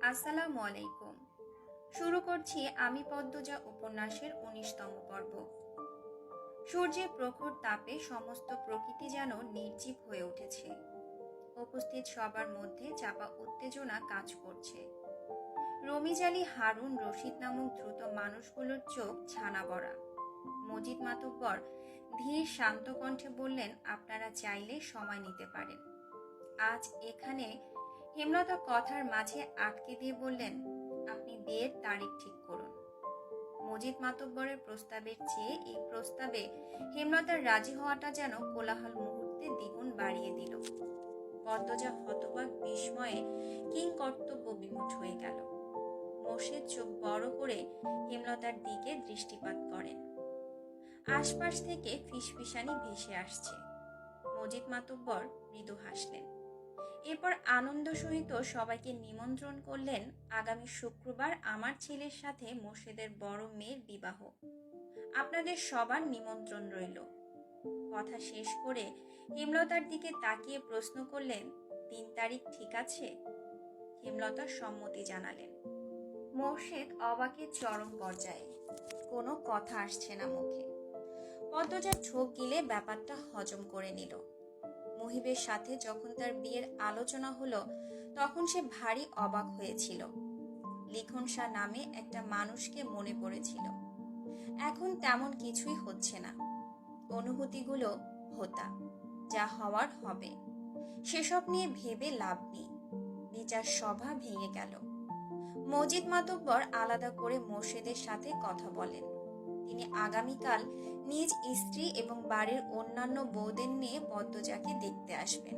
আসসালামু আলাইকুম। শুরু করছি আমি পদ্মজা উপন্যাসের ১৯তম পর্ব। সূর্যের প্রখর তাপে সমস্ত প্রকৃতি যেন নির্জীব হয়ে উঠেছে। উপস্থিত সবার মধ্যে চাপা উত্তেজনা কাজ করছে। রমিজ আলী, হারুন রশিদ নামক দ্রুত মানুষগুলোর চোখ ছানা বড়া। মজিদ মাতব্বর ধীর শান্ত কণ্ঠে বললেন, আপনারা চাইলে সময় নিতে পারেন। আজ এখানে হেমলতা কথার মাঝে আটকে দিয়ে বললেন, আপনি বিয়ের তারিখ ঠিক করুন। মজিদ মাতব্বরের প্রস্তাবের চেয়ে এই প্রস্তাবে হেমলতার রাজি হওয়াটা যেন কোলাহল মুহূর্তে দ্বিগুণ বাড়িয়ে দিল। পদ্মজা হতবাক বিস্ময়ে কিং কর্তব্য বিমূঢ় হয়ে গেল। মোর্শেদ চোখ বড় করে হেমলতার দিকে দৃষ্টিপাত করেন। আশপাশ থেকে ফিসফিসানি ভেসে আসছে। মজিদ মাতব্বর মৃদু হাসলেন। এরপর আনন্দ সহিত সবাইকে নিমন্ত্রণ করলেন আগামী শুক্রবার আমার ছেলের সাথে মোর্শেদের বড় মেয়ের বিবাহ। আপনাদের সবার নিমন্ত্রণ রইল। কথা শেষ করে হেমলতার দিকে তাকিয়ে প্রশ্ন করলেন, ৩ তারিখ ঠিক আছে? হেমলতা সম্মতি জানালেন। মোর্শেদ অবাকের চরম পর্যায়ে, কোনো কথা আসছে না মুখে। পদ্মজা ঠোক গিলে ব্যাপারটা হজম করে নিল। মহিবের সাথে যখন তার বিয়ের আলোচনা হলো তখন সে ভারী অবাক হয়েছিল। লিখন শাহ নামে একটা মানুষকে মনে পড়েছিল। এখন তেমন কিছুই হচ্ছে না। অনুভূতিগুলো হোতা, যা হওয়ার হবে। সেসব নিয়ে ভেবে লাভ নেই। বিচার সভা ভেঙে গেল। মজিদ মাতব্বর আলাদা করে মোর্শেদের সাথে কথা বলেন। তিনি আগামীকাল নিজ স্ত্রী এবং বাড়ির অন্যান্য বউদের নিয়ে পদ্মজাকে দেখতে আসবেন।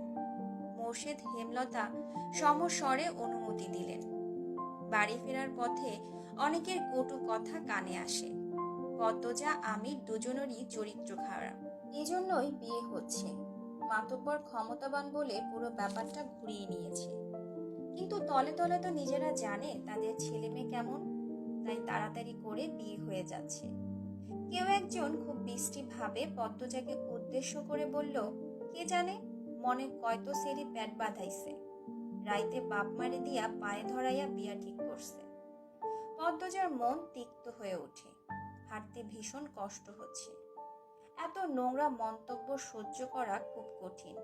মোর্শেদ হেমলতা সমস্বরে অনুমতি দিলেন। বাড়ি ফেরার পথে অনেকের কটু কথা কানে আসে। পদ্মজা আমির দুজনেরই চরিত্র খারাপ, এজন্যই বিয়ে হচ্ছে। মাতব্বর ক্ষমতাবান বলে পুরো ব্যাপারটা ঘুরিয়ে নিয়েছে। কিন্তু তলে তলে তো নিজেরা জানে তাদের ছেলে মেয়ে কেমন, তাই তাড়াতাড়ি করে বিয়ে হয়ে যাচ্ছে। কেউ একজন খুব বিশ্রী ভাবে পদ্মজাকে উদ্দেশ্য করে বলল, কে জানে, মনে কয়তো সেরি পেট বাঁধাইছে, রাইতে বাপ মারে দিয়া পায়ে ধরাইয়া বিয়া ঠিক করছে। পদ্মজার মন তিক্ত হয়ে ওঠে। হাঁটতে ভীষণ কষ্ট হচ্ছে। এত নোংরা মন্তব্য সহ্য করা খুব কঠিন।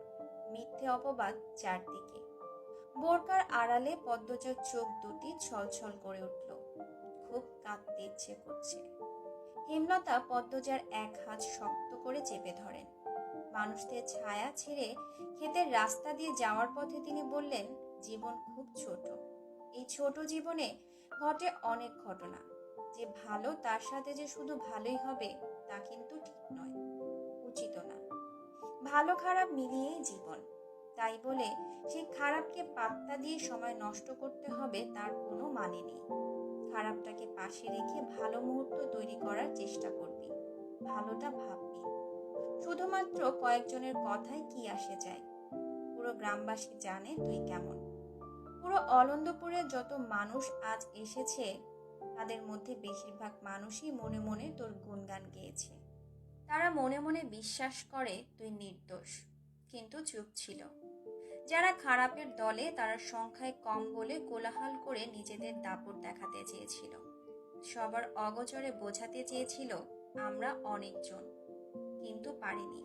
মিথ্যে অপবাদ চারদিকে। বোরকার আড়ালে পদ্মজার চোখ দুটি ছলছল করে উঠল। খুব কাঁদতে ইচ্ছে করছে। হেমলতা পদ্মজার এক হাত শক্ত করে চেপে ধরেন। মানুষদের ছায়া ছেড়ে ক্ষেতের রাস্তা দিয়ে যাওয়ার পথে তিনি বললেন, জীবন খুব ছোট। এই ছোট জীবনে ঘটে অনেক ঘটনা। যে ভালো তার সাথে যে শুধু ভালোই হবে তা কিন্তু ঠিক নয়, উচিত না। ভালো খারাপ মিলিয়েই জীবন। তাই বলে সেই খারাপকে পাত্তা দিয়ে সময় নষ্ট করতে হবে তার কোনো মানে নেই। খারাপটাকে পাশে রেখে ভালো মুহূর্ত তৈরি করার চেষ্টা করবি, ভালোটা ভাববি। শুধুমাত্র কয়েকজনের কথায় কি আসে যায়? পুরো গ্রামবাসী জানে তুই কেমন। পুরো অলন্দপুরের যত মানুষ আজ এসেছে তাদের মধ্যে বেশিরভাগ মানুষই মনে মনে তোর গুণগান গেয়েছে। তারা মনে মনে বিশ্বাস করে তুই নির্দোষ, কিন্তু চুপ ছিল। যারা খারাপের দলে তারা সংখ্যায় কম বলে কোলাহল করে নিজেদের দাপট দেখাতে চেয়েছিল। সবার অগোচরে বোঝাতে চেয়েছিল আমরা অনেকজন, কিন্তু পারেনি।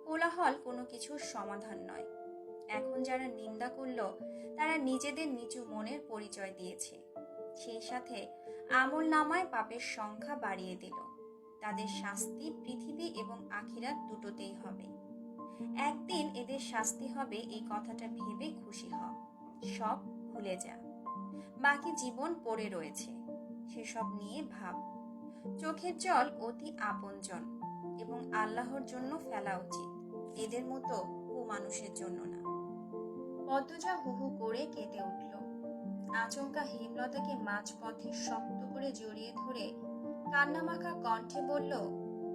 কোলাহল কোনো কিছুর সমাধান নয়। এখন যারা নিন্দা করল তারা নিজেদের নিচু মনের পরিচয় দিয়েছে। সেই সাথে আমল নামায় পাপের সংখ্যা বাড়িয়ে দিল। তাদের শাস্তি পৃথিবী এবং আখিরাত দুটোতেই হবে। একদিন এদের শাস্তি হবে, এই কথাটা ভেবে খুশি হ। সব ভুলে যা। বাকি জীবন পড়ে রয়েছে, সেসব নিয়ে ভাব। চোখের জল অতি আপনজন এবং আল্লাহর জন্য ফেলা উচিত, এদের মতো কুমানুষের জন্য না। পদ্মজা হু হু করে কেঁদে উঠল। আচমকা হেমলতাকে মাঝপথে শক্ত করে জড়িয়ে ধরে কান্নামাখা কণ্ঠে বলল,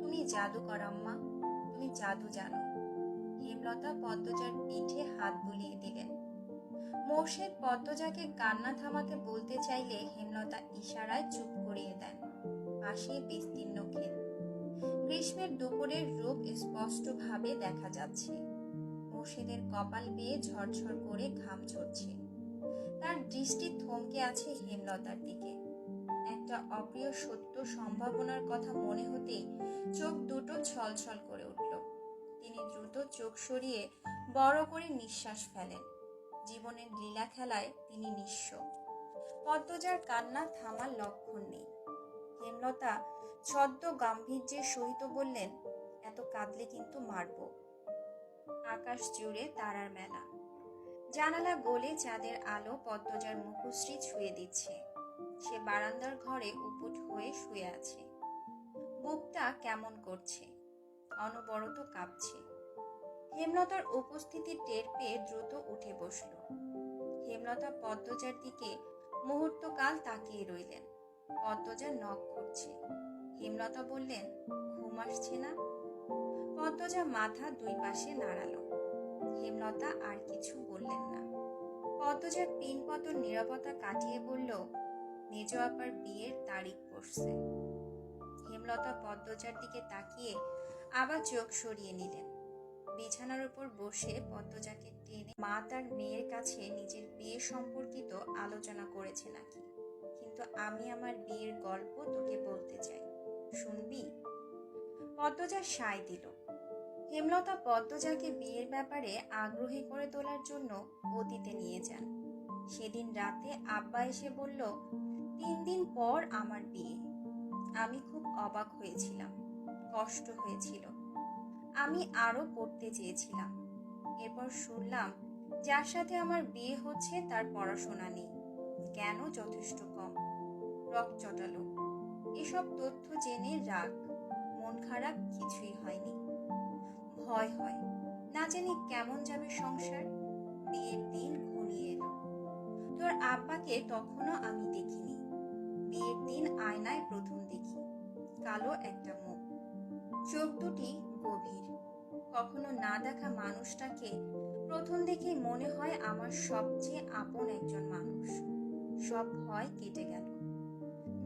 তুমি জাদুকর আম্মা, তুমি জাদু জানো। হেমলতা পদ্মজার পিঠে হাত বুলিয়ে দিলেন। মোর্শেদ পদ্মজাকে কান্না থামাতে বলতে চাইলে হেমলতা ইশারায় চুপ করিয়ে দেন। পাশে বিস্তীর্ণ ক্ষেত। গ্রীষ্মের দুপুরের রূপ স্পষ্টভাবে দেখা যাচ্ছে। মোর্শেদের কপাল বেয়ে ঝরঝর করে ঘাম ঝরছে। তার দৃষ্টি থমকে আছে হেমলতার দিকে। একটা অপ্রিয় সত্য সম্ভাবনার কথা মনে হতেই চোখ দুটো ছলছল করে উঠল। তিনি দ্রুত চোখ সরিয়ে বড় করে নিঃশ্বাস ফেলেন। জীবনের লীলা খেলায় তিনি নিঃস্ব। পদ্মজার কান্না থামার লক্ষণ নেই। হেমলতা ছদ্ম গাম্ভীর্যের সহিত বললেন, এত কাঁদলে কিন্তু মারব। আকাশ জুড়ে তারার মেলা। জানালা গলে চাঁদের আলো পদ্মজার মুখশ্রী ছুঁয়ে দিচ্ছে। সে বারান্দার ঘরে উপুট হয়ে শুয়ে আছে। বুকটা কেমন করছে, অনবরত কাঁপছে। হেমলতার উপস্থিতি টের পেয়ে দ্রুত উঠে বসল। হেমলতা পদ্মজার দিকে মুহূর্তকাল তাকিয়ে রইলেন। পদ্মজা নখ করছে। হেমলতা বললেন, ঘুম আসছে না? পদ্মজা মাথা দুই পাশে নাড়ালো। হেমলতা আর কিছু বললেন না। পদ্মজার পিনপতন নীরবতা কাটিয়ে বলল, মেজ আপার বিয়ের তারিখ পড়ছে। হেমলতা পদ্মজার দিকে তাকিয়ে আবার চোখ সরিয়ে নিলেন। বিছানার উপর বসে পদ্মজাকে টেনে মা তার মেয়ের কাছে নিজের বিয়ে সম্পর্কিত আলোচনা করেছে নাকি। কিন্তু আমি আমার বিয়ের গল্প তোকে বলতে চাই, শুনবি? পদ্মজা সায় দিল। হেমলতা পদ্মজাকে বিয়ের ব্যাপারে আগ্রহী করে তোলার জন্য অতীতে নিয়ে যান। সেদিন রাতে আব্বা এসে বলল, 3 দিন পর আমার বিয়ে। আমি খুব অবাক হয়েছিলাম, কষ্ট হয়েছিল। আমি আরো পড়তে চেয়েছিলাম। এরপর শুনলাম যার সাথে আমার বিয়ে হচ্ছে তার পড়াশোনা নেই, জ্ঞানও যথেষ্ট কম, রক চটালো। এসব তথ্য জেনে রাগ, মন খারাপ কিছুই হয়নি। ভয় হয়, না জানি কেমন যাবে সংসার। বিয়ের দিন ঘনিয়ে এলো। তোর আব্বাকে তখনও আমি দেখিনি। বিয়ের দিন আয়নায় প্রথম দেখি। কালো একটা মুখ, চোখ দুটি গভীর। কখনো না দেখা মানুষটাকে প্রথম দেখে মনে হয় আমার সবচেয়ে আপন একজন মানুষ। সব ভয় কেটে গেল।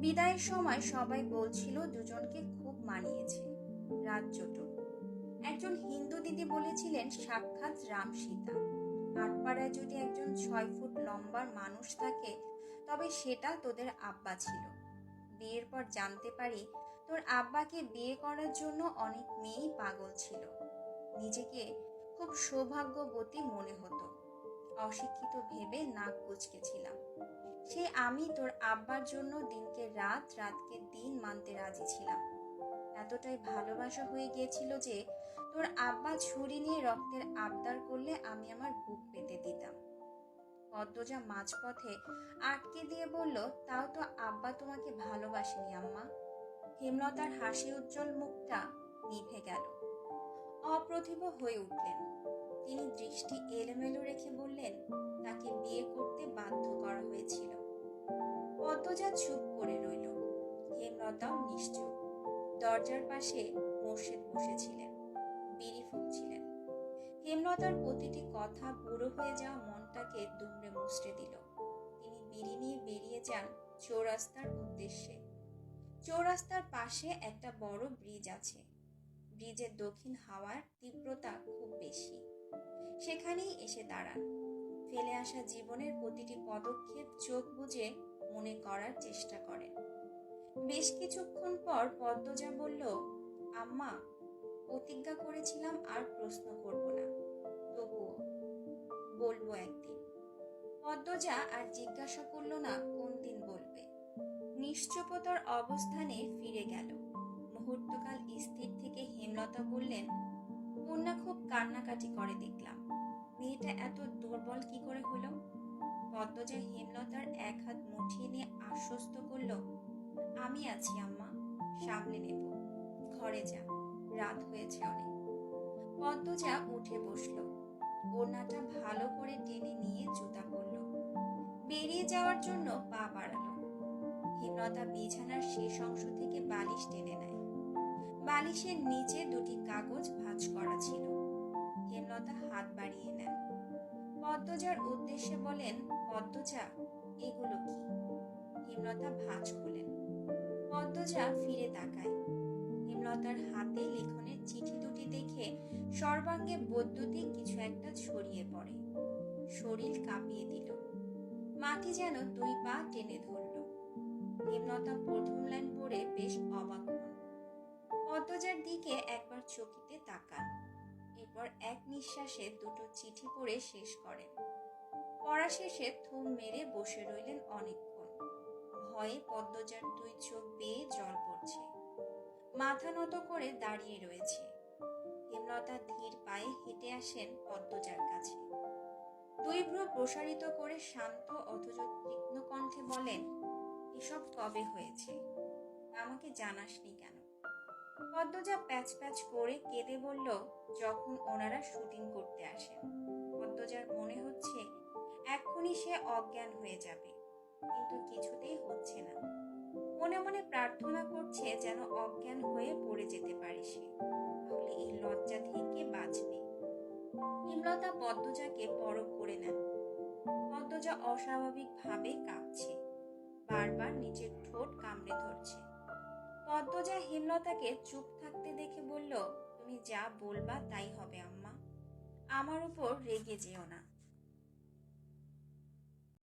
বিদায়ের সময় সবাই বলছিল দুজনকে খুব মানিয়েছে, রাত জোটো। একজন হিন্দু দিদি বলেছিলেন সাক্ষাৎ রাম সীতা। আটপাড়ায় যদি একজন 6 ফুট লম্বার মানুষ থাকে তবে সেটা তোদের আব্বা ছিল। বিয়ের পর জানতে পারি তোর আব্বাকে বিয়ে করার জন্য অনেক মেয়েই পাগল ছিল। নিজেকে খুব সৌভাগ্যবতী মনে হতো। অশিক্ষিত ভেবে নাক কুঁচকেছিলাম। সে আমি তোর আব্বার জন্য দিনকে রাত, রাতকে দিন মানতে রাজি ছিলাম। এতটাই ভালোবাসা হয়ে গিয়েছিল যে তোর আব্বা ছুরি নিয়ে রক্তের আবদার করলে আমি আমার বুক পেতে দিতাম। পদ্মজা মাঝপথে আটকে দিয়ে বলল, তাও তো আব্বা তোমাকে ভালোবাসেনি আম্মা। হেমলতার হাসি উজ্জ্বল মুখটা নিভে গেল। অপ্রতিভ হয়ে উঠলেন। তিনি দৃষ্টি এলোমেলো রেখে বললেন, তাকে বিয়ে করতে বাধ্য করা হয়েছিল। পদ্মজা চুপ করে রইল। হেমলতাও নিশ্চুপ। দরজার পাশে মোর্শেদ বসেছিলেন, বিড়ি ফুঁকছিলেন। হেমলতার প্রতিটি কথা বুড়ো হয়ে যাওয়া মনটাকে দুমড়ে মুচড়ে দিল। তিনি বিড়ি নিয়ে বেরিয়ে যান চৌরাস্তার উদ্দেশ্যে। চৌরাস্তার পাশে একটা বড় ব্রিজ আছে। ব্রিজের দক্ষিণ হাওয়ার তীব্রতা খুব বেশি। সেখানেই এসে দাঁড়ান। ফেলে আসা জীবনের প্রতিটি পদক্ষেপ চোখ বুজে মনে করার চেষ্টা করেন। বেশ কিছুক্ষণ পর পদ্মজা বলল, আম্মা, প্রতিজ্ঞা করেছিলাম আর প্রশ্ন করব না, তবুও বলবো একদিন। পদ্মজা আর জিজ্ঞাসা করলো না কোন দিন বলবে। নিশ্চুপতার অবস্থানে ফিরে গেল। মুহূর্তকাল স্থির থেকে হেমলতা বললেন, কন্যা খুব কান্নাকাটি করে দেখলাম। মেয়েটা এত দুর্বল কি করে হলো? পদ্মজা হেমলতার এক হাত মুঠিয়ে নিয়ে আশ্বস্ত করল, আমি আছি আম্মা, সামলে নেব। ঘরে যা, রাত হয়েছে অনেক। পদ্মজা উঠে বসল। ওড়নাটা ভালো করে টেনে নিয়ে জুতা পরল। বেরিয়ে যাওয়ার জন্য পা বাড়ালো। হেমলতা বিছানার শেষ অংশ থেকে বালিশ টেনে নেয়। বালিশের নিচে দুটি কাগজ ভাঁজ করা ছিল। হেমলতা হাত বাড়িয়ে নেন। পদ্মজার উদ্দেশ্যে বলেন, পদ্মজা, এগুলো কি? হেমলতা ভাঁজ খোলেন। পদ্মজা ফিরে তাকায়। হেমলতার হাতে লিখনের চিঠি দুটি দেখে সর্বাঙ্গে বৈদ্যুতিক কিছু একটা ছড়িয়ে পড়ে। শরীর কাঁপিয়ে দিল। মাটি যেন দুই পা টেনে ধরল। হেমলতা প্রথম লাইন পড়ে বেশ অবাক হন। পদ্মজার দিকে একবার চকিতে তাকান, এরপর এক নিঃশ্বাসে দুটো চিঠি পড়ে শেষ করেন। পড়া শেষে থম মেরে বসে রইলেন অনেকক্ষণ। ভয়ে পদ্মজার দুই চোখ বেয়ে জল পড়ছে। মাথা নত করে দাঁড়িয়ে রয়েছে। হেমলতা ধীর পায়ে হেঁটে আসেন পদ্মজার কাছে। দুই ভ্রু প্রসারিত করে শান্ত অথচ তীক্ষ্ণ কণ্ঠে বলেন, এসব কবে হয়েছে? আমাকে জানাসনি কেন? পদ্মজা প্যাচ প্যাচ করে কেঁদে বলল, যখন ওনারা শুটিং করতে আসেন। পদ্মজার মনে হচ্ছে এক্ষুনি সে অজ্ঞান হয়ে যাবে, কিন্তু কিছুতেই হচ্ছে না। মনে মনে প্রার্থনা করছে যেন অজ্ঞান হয়ে পড়ে যেতে পারে সে, তাহলে এই লজ্জা থেকে বাঁচবে। হেমলতা পদ্মজাকে পরখ করে নেন। পদ্মজা অস্বাভাবিকভাবে কাঁপছে, বারবার নিজের ঠোঁট কামড়ে ধরছে। পদ্মজা হেমলতাকে চুপ থাকতে দেখে বলল, তুমি যা বলবা তাই হবে আম্মা, আমার উপর রেগে যেও না।